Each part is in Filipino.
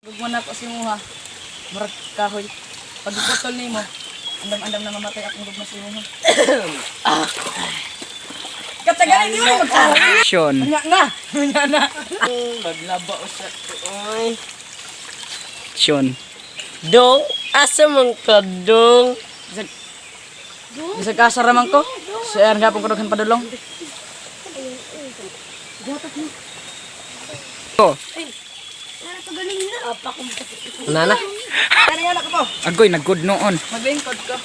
Gugman ako si Muha. Murag kahoy. Pag iputol nimo, andam-andam na mamatay akong gugma si Muha. Katagalan di mo magkahoy. Action. Nga. Nga na. Maglaba usap ko. Oy. Action. Dong, asa man ka dong? Bisag kasaraman ko. Sa nga pong kudugan padulong. Oh, Nana. Kani nga ko po. agoy naggood noon. Maglingkod ko.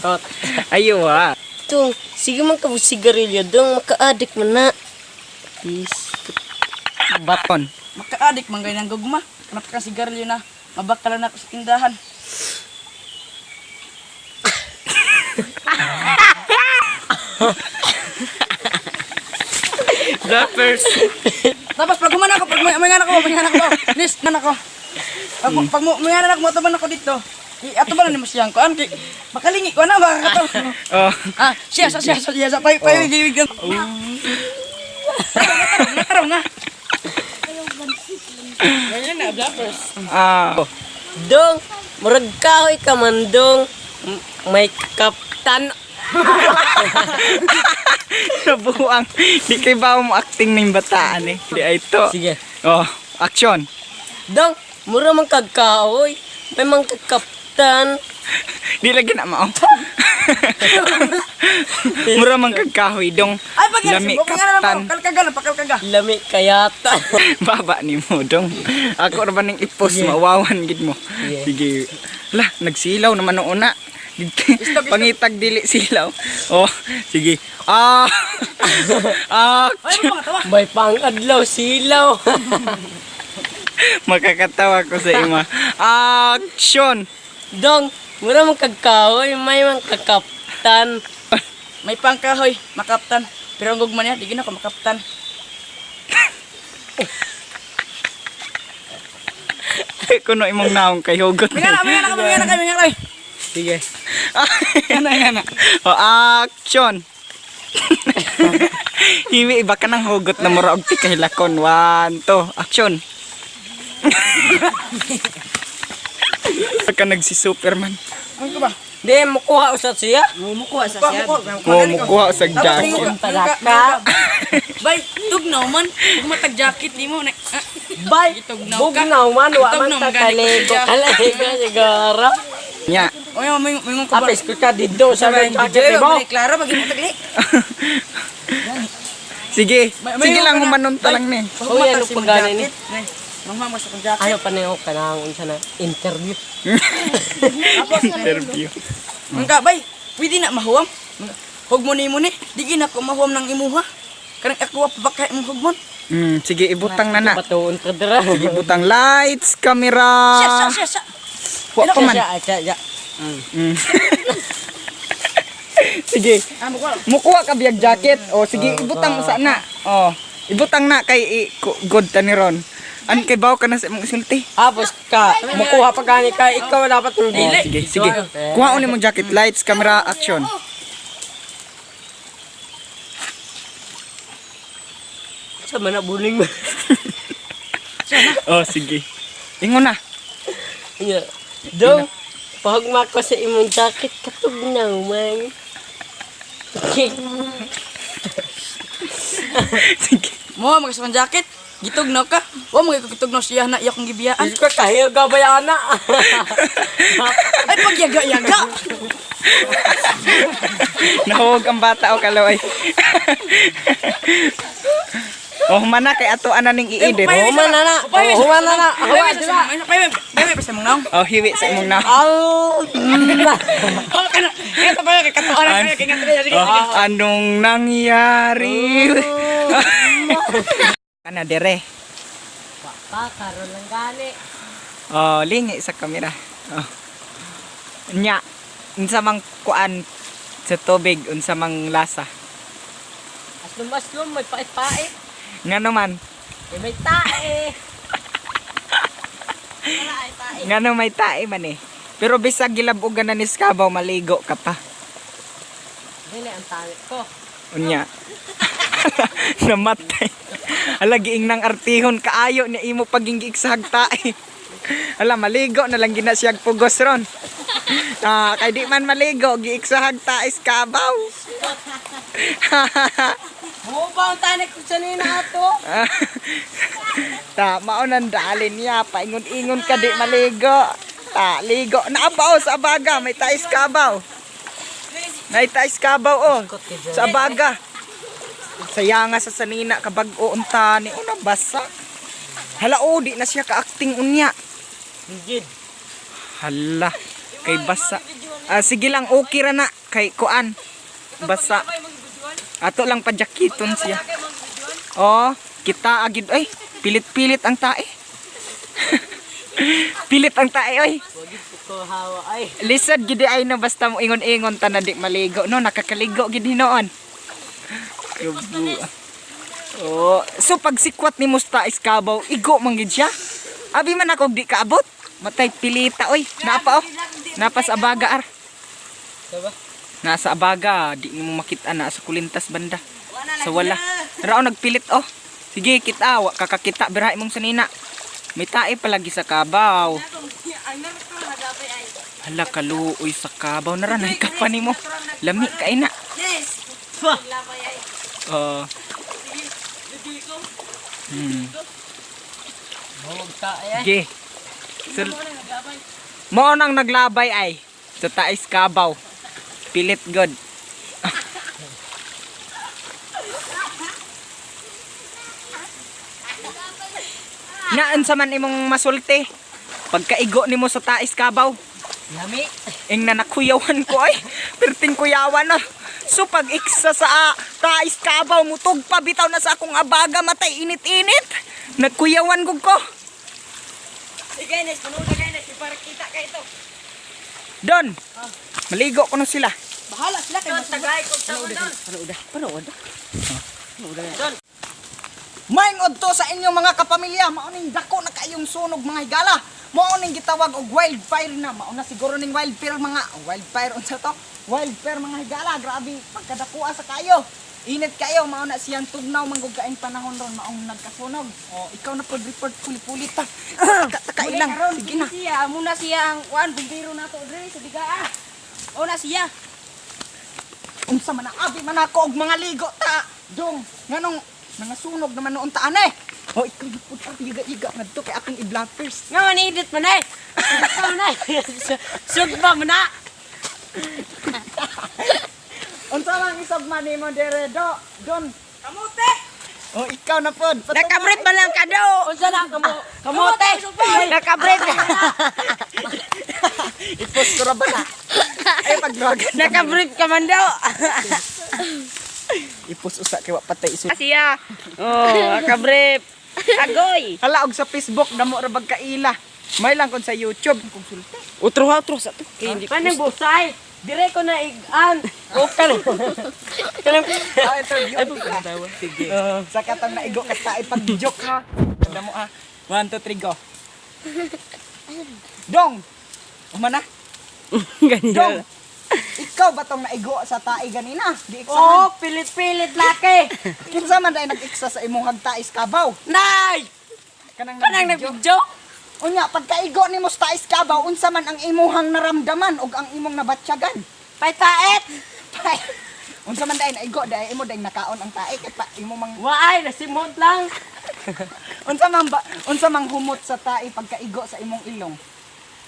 Tot. Ayo ha. Dong, sige man ka sigarilyo dong, maka-addict man na. Please. Baton. Makaadik man ganyan ng gugma. Kanap ka sigarilyo na. Mabakalan ako sa tindahan. The first. Tapos pag humana ako, pag may anak ko. List man ako. Pag may anak mo, taban ako dito. Ato ba na ni Masyang ko? Makalingi ko na ba? Oh. Siya. Payo, giwig. Nataraw nga. Ganyan na, blappers. Dong, murag kahoy ka man dong. May kaptan. Nabuang. Di kay ba mo acting ng bataan eh. Di ay to. Sige. Oh, action. Dong, mura man kag kahoy. May mang kaptan. Di lagi na mao. Mura man kag kahoy dong. Ay, pag Lami kaptan. Kalkaga na, pakalkaga. Lami kayata. Baba ni mo dong. Ako ra ba ning ipos mawawan gid mo. Yeah. Sige. Lah, nagsilaw naman noon una. Pangitag dili silaw. Oh, sige. Ay, ano tawa? May pang-adlaw silaw. Makakatawa ko sa ima. Action. Dong, mura man kag kahoy. May mang kakaptan. May pangkahoy, makaptan. Pero ang gugma niya, di gina ko makaptan. Kuno imong naong kay hugot. May ngana. Sige. Ngana. Oh, action. Hiwi iba ka ng hugot na mura og tikahilakon. 1, 2, action. Pagka nagsi Superman. Ano ko ba? Di, mukuha usat siya. Mumukuha sa siya. Mumukuha sa jacket. Talaka. Bay, tugnaw man. Huwag matag jacket, di mo. Bay, Tugnaw ka. bugnaw man. Wa Tugnaw man man, kakaligo. ganit. Kaligo sigara. Nya. O yun, may ko ba? Apis ko ka dito sa Sabay, jacket mo. Klaro, maging matagli. Sige. May Sige lang ka na. humanunta lang ni. Pag Oh, yan, matag si pag ganin jacket. Mangmang sa kong jacket. Ayaw pa niyo ka na unsa na interview. Interview. Mangka, bay, pwede na mahuwam. Hug mo ni mo ni. Di gina ko mahuwam ng imuha. Karang ako papakay mong hugmon. Sige, ibutang na na. Patuon ka dira. Sige, ibutang lights, camera. Siya. Wa pa man. Siya. Sige. Bukwal. Mukuha ka biyag jacket. O sige, ibutang sa na. O, ibutang na kay good ta ni Ron. An kay baw ka na sa imong sulti. Tapos ka, mukuha pa gani ka, ikaw dapat O, tulili. sige. Kuha uni mo jacket, lights, camera, action. Sa mana buling mo. Oh, sige. Ingon na. Yeah. Dong, pahugma ko sa imong jacket katugnaw man. Sige. Mo magasang jacket. Gitugnaw ka. Wa mo gitugnaw siya na iya kong gibiyaan. Diyos ko kahiyo gabayana. Ay pagyaga-yaga. Nahuwag ang bata o kalaway. Oh, mana kay ato ana ning i-edit. Human na na. Human na na. Human na na. Pay pa sa mong naong. Oh, hiwi sa imong na. Oh, Oh, kana. Ito pa kay katuan kay kay sige. Anong nangyari? Kana dire. karon lang gani. Oh, lingi sa kamera. Oh. Nya, unsa mang kuan sa tubig, unsa mang lasa. Aslum-aslum, may pait-pait. Nga naman, May tae. nga no may tae man eh. Pero bisag gilabugan na ni Skabaw, maligo ka pa. Dili ang tae ko. Unya. Namatay. Ala giing nang artihon kaayo ni imo paging giiksahag tae. Ala maligo na lang gina siyag pugos ron. Kay di man maligo giiksahag tae iskabaw. Mo ba ang tanik ko sa nina ato? Mao nang dalin niya paingon-ingon ka di maligo. Ligo na ba sa abaga may tae iskabaw. May tae iskabaw oh sa abaga. Saya nga sa sanina kabag-o unta ni una basa. Hala di na siya ka-acting unya. Gid. Hala kay basa. Sige lang okay ra na kay kuan. Basa. Ato lang pajakiton siya. Oh, kita agid ay pilit-pilit ang tae. Pilit ang tae oy. Wagid ko hawa ay. Lisod gid ay na basta mo ingon-ingon ta na di maligo no nakakaligo gid hinoon. Rubu. Oh, so pag sikwat ni Musta iskabaw, igo man gid siya. Abi man ako di kaabot. Matay pilita oy. Napa oh. Napa sa abaga ar. Diba? Nasa abaga, di mo makita na sa kulintas banda. Sa wala. Rao nagpilit oh. Sige kita, wa kakakita birahe mong sanina. May tae palagi sa kabaw. Hala kaluoy sa kabaw naranay ka pa nimo. Lami kay na. Yes. Huwag tae ay. Ge. Mo nang naglabay ay sa taes kabaw. Pilit god. Naan sa man imong masulti. Pagkaigo nimo sa taes kabaw. Lami. Ing nanakuyawan ko ay. Perting kuyawan na. So pag iksa sa taes kabaw mutog pa bitaw na sa akong abaga matay init-init. Nagkuyawan ko. Sige, Nes, puno na kayo, Nes. Para kita kayo ito. Don. Maligo ko na sila. Bahala sila kayo. Tagay ko sa doon. Panood. Maingod to sa inyong mga kapamilya, mauning dako na kayong sunog mga higala. Mauning gitawag og wildfire na, mauna siguro ning wildfire mga wildfire unsa to? Wildfire mga higala, grabe pagkadakuha sa kayo. Init kayo, mauna siyang tugnaw manggugain panahon ron maong nagkasunog. Oh, ikaw na pod report puli-puli ta. Taka ilang. Sige na. Siya, muna siya ang kuan bumbiro nato dre sa digaa. O na siya. Unsa man abi man ako og mga ligo ta. Dong, nganong nangasunog naman noon taan eh. Oh, ikaw na pod iga-iga ngadto kay akong i-blockers. Nga man edit man ay. Ikaw na. Sugba mo na. Unsa man isog man nimo dire do? Don. Kamote! Oh, ikaw na pod. Nakabrip man lang ka daw. Unsa na kamote? Nakabrip. Ipos ko ra ba na? Ay pagdragan. Nakabrip ka man daw. Ipos usa kay wa patay isu. Siya. Oh, nakabrip. Agoy. Hala og sa Facebook damo ra bag kaila. May lang kon sa YouTube konsulte. Utro sa to. Hindi pa nang busay. Dire ko na igan. Okay. Interview ka. Sige. Sa katong naigo ka tae pag joke ha. Tanda mo 1 2 3 go. Dong. Umana. Dong. Ikaw ba tong naigo sa tae ganina? Di iksahan. Oh, pilit-pilit laki. Kinsa man dai nag-iksa sa imong hagtais kabaw? Nay! Kanang Kanang nag-video? Unya pagkaigo nimo sa tais kabaw unsa man ang imuhang naramdaman ug ang imong nabatsyagan? Paitaet! Unsa man dai naigo dai imo dai nakaon ang tae kay pa imo mang Waay, nasimot lang. unsa mang humot sa tae pagkaigo sa imong ilong?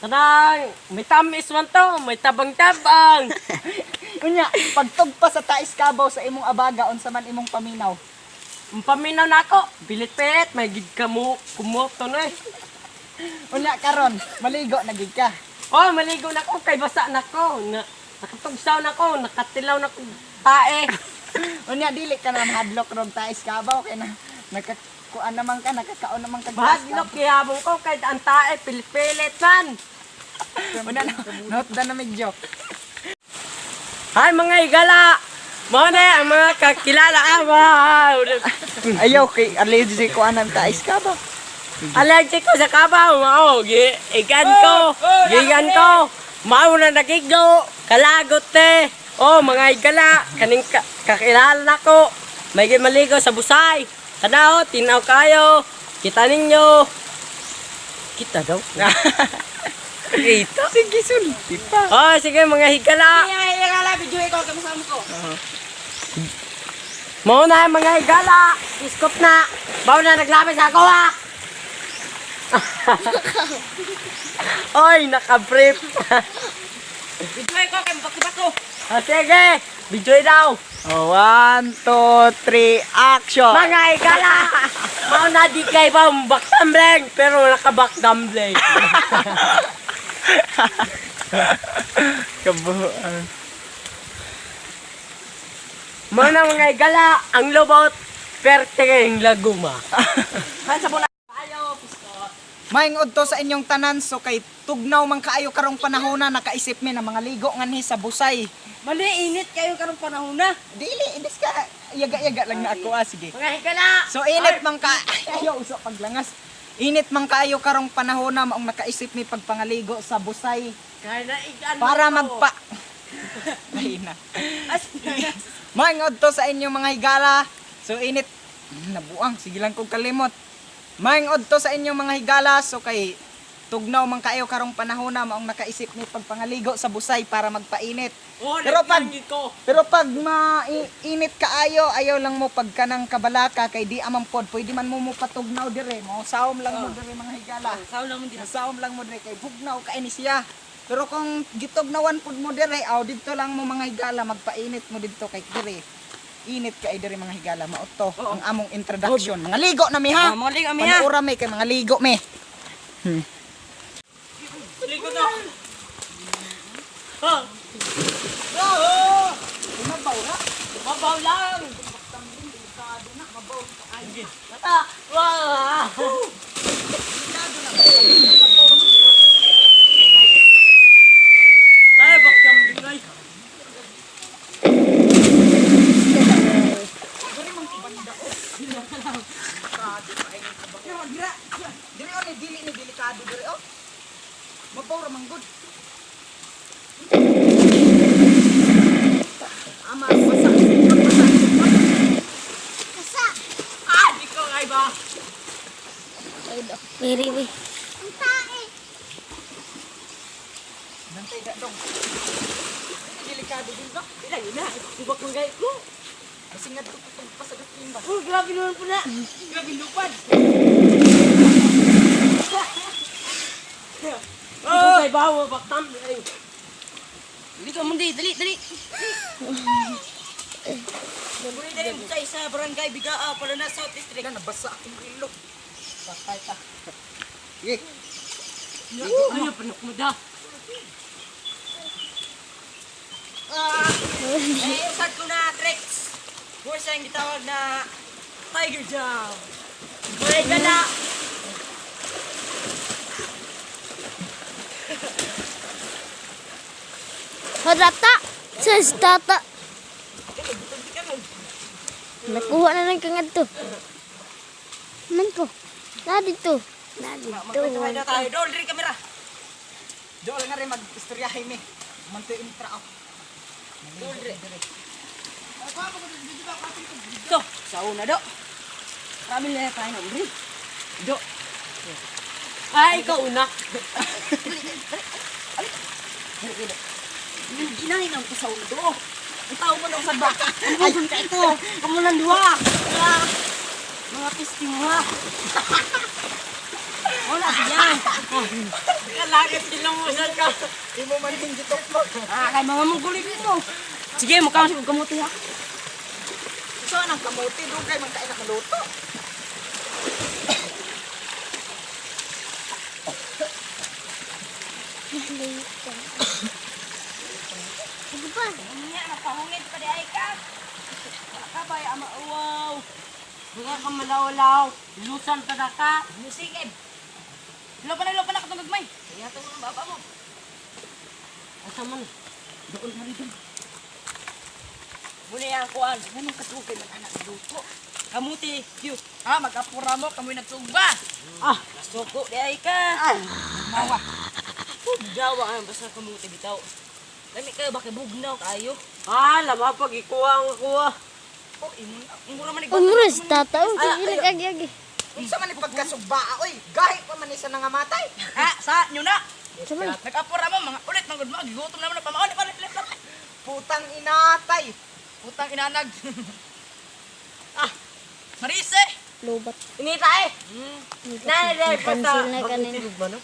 Kanang, may tamis man to, may tabang-tabang. Unya pagtugpa sa tais kabaw sa imong abaga unsa man imong paminaw? Ang paminaw na ako, pilit-pilit, may gid ka mo, kumoto na eh. Unya karon maligo na gid ka. Oh, maligo na ko, kay basa na ko. Nakatugsaw na ko, nakatilaw na ko, tae. Unya dili ka na mahadlok rog tais kabaw kay na nakakuan naman ka nakakaon naman ka. Bahadlok kihabong ko, kay ang tae, pilit-pilit man. Una na note da na medyo. Hi mga igala! Mga na ang mga kakilala. Ayaw kay allergy ko anang tais kabaw. Allergic ko sa kabaw, mao. Igan ko. Gigan ko. Mao na nakigo. Kalagot te. Oh, mga higala, kaning kakilala nako. May maligo sa busay. Tanaw, tinaw kayo. Kita ninyo. Kita daw. Ito, sige, sulti pa. Oh, sige mga higala. Higala, video ikaw, kamusama ko. Mao na yung mga higala. Iskop na. Bawa na naglapit sa ako ha. Oy, nakabrip. Video ikaw, kay mabakibak ko. Oh, sige. Video daw. Oh, 1, 2, 3, action! Mga higala. Mao na di kay ba baktambleng pero nakabaktambleng. Kabuan. Mao na mga higala. Ang lubot. Perteng laguma. Hansa po na. Maing udto sa inyong tanan, so kay tugnaw man kaayo karong panahon na nakaisip mi na mga ligo nganhi sa busay. Mali, init kayo karong panahon na. Dili, indis ka. Yaga-yaga lang na ako, sige. Mga higala. So init man ka, ayaw uso paglangas. Init man kaayo karong panahon na maong nakaisip mi pagpangaligo sa busay Kaya na ikan para magpa... Mahina. Maing udto sa inyong mga higala, so init, nabuang, sige lang kong kalimot. Maing udto sa inyong mga higala, so kay tugnaw man kaayo karong panahon na maong nakaisip ni pagpangaligo sa busay para magpainit. Oh, Pero pag ko. pero pag mainit kaayo, ayaw lang mo pagka ng kabalaka kay di amang pod, pwede man mo patugnaw dire, mo saom lang mo dire mga higala. Sao lang mo din. Saom lang mo dire kay bugnaw ka ini siya. Pero kung gitugnawan pod mo dire, aw didto lang mo mga higala magpainit mo didto kay dire. Init ka dire mga higala, mao to ang among introduction. Mga ligo na mi ha. Mga ligo mi, ha? Panuura mi kay mga ligo mi. Ligo na. Ha? Mabaw lang. Mata. Wow. Ay, bakam bingay. Dire on dili ni delikado dire oh. Mabaw ra man gud. Ama masak. Ah, di ko ay ba. Wiri, wiri. Nantay da dong. Delikado din ba? Ilang ina, subak manggay ko. Masingad ko pag pasagat din ba? Oh, grabe naman po na. Grabe lupad. Oh, kay bawo baktam. Dali ka mundi, dali, dali. Muli dali mo tayo sa barangay Bigaa, para na South District. Tingnan nabasa akong ilok. Patay ta. Ye. Ano panok mo da? Usad ko na tricks. More sa yung gitawag na Tiger Jump. May gala. Hadata! Sa tata! Nakuha na lang kangad to. Man ko. Na dito. Na dito. May na tayo. Doon rin kamera. Doon nga rin mag-istoryahin mi. Manto intra ako. Doon rin. Ito, sa una do. Marami na tayo ng rin. Do. Ay, ikaw una. Ginahin ko sa una do. Ang tao mo nung sadba. Ano ka ito? Kamunan duwa. Mga pisti mo ha. Wala yan. Kalagay silang musad ka. Di mo man din gitoklog. Kay mga manggulit dito. Sige, mukha mo siya kamuti ha. So anang kamuti doon kay man kay nakaluto. Ano ba? Niya, napahungit pa di ay ka. Kabay, ama uwaw. Mga kamalawlaw. Lusan ka na ka. Musikib. Lo pa na katong gagmay. Kaya ito mga baba mo. Asa man? Doon na rin. Muna yan kuhan. Ganun katugay man anak luto. Kamuti, Q. Mag-apura mo, kamoy nagsugba. Suko, di ay ka. Mawa. Jawa, basta kamuti bitaw. Lami kayo, baka bugnaw kayo. Ah, lama pag ikuha ang kuha. Oh, ang mura man Umuros, tataw. Sige, agi. Unsa man ni pagkasugba oy, gahi pa man ni sa nangamatay. Sa nyo na. Sama. Nag-apura mo, mga ulit, mga gudma, gigutom naman na pamaon. Palit. Putang inatay. Utang inanag. Marise! Lobat. Inita eh. Nalay pa Cancel na kanin. Ano?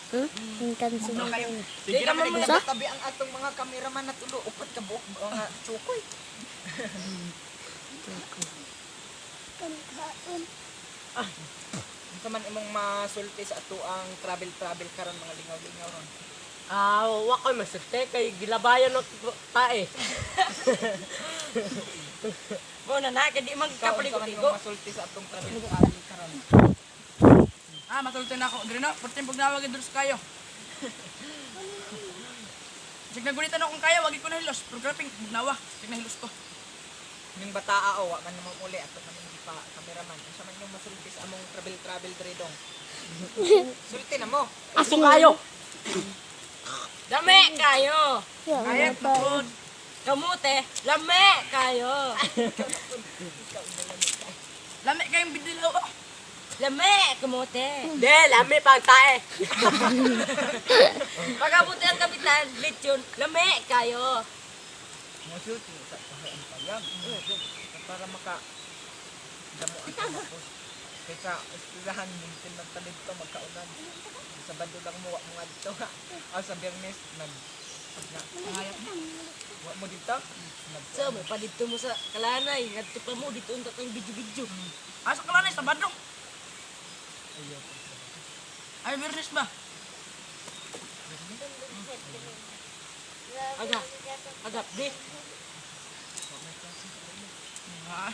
Cancel na Kayo. kanin. Sige naman mo. Sa tabi ang atong mga kameraman na tulo upat ka buok mga tsukoy. Unsa man imong masulti sa ato ang travel karon mga lingaw-lingaw ron. Ah, wa ko'y masukte kay gilabayan ng tae. Bo na na, kaya di Ikaw unsa man magkapalig-ligo. imong masulti sa atong travel karon. Masulti na ako. Dili na, porting pagnawag idros kayo. Sig nagulitan akong kaya, wagi ko na hilos. Programming, bugnawa. Sig na hilos ko. Ning bataa o wa man mo uli ato man yung pa kameraman. Unsa man yung masulti sa among travel dredong. Sulti na mo. Aso kayo. Dami kayo! Kaya, Ayat, makod. Kamote, lame kayo. Lami kayong bidilaw. Oh. Lame, kamote. De, lame pang tae. Pagkabuti ang kapitan, lechon, lame kayo. Masulti sa ang pagyan. Para maka damo ang tapos. Kaysa istilahan din tinagtalid to magkaunan. Sa bando lang mo wa mo adto. Sa Biyernes nag wa mo dito. So, may padito mo sa kalanay. Ngadto pa mo dito unta kang video-video. Asa ka lang sa badong. Ay, Bernes ba? Agap, di. Ah,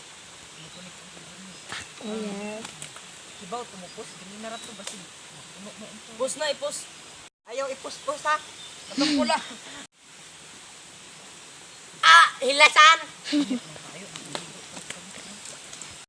Ayan. Kibaw tumupos dili na ra to basig. Uno mo unto. Pus na, ipus. Ayaw ipus-pus ha. atong pula. Ah, hilasan.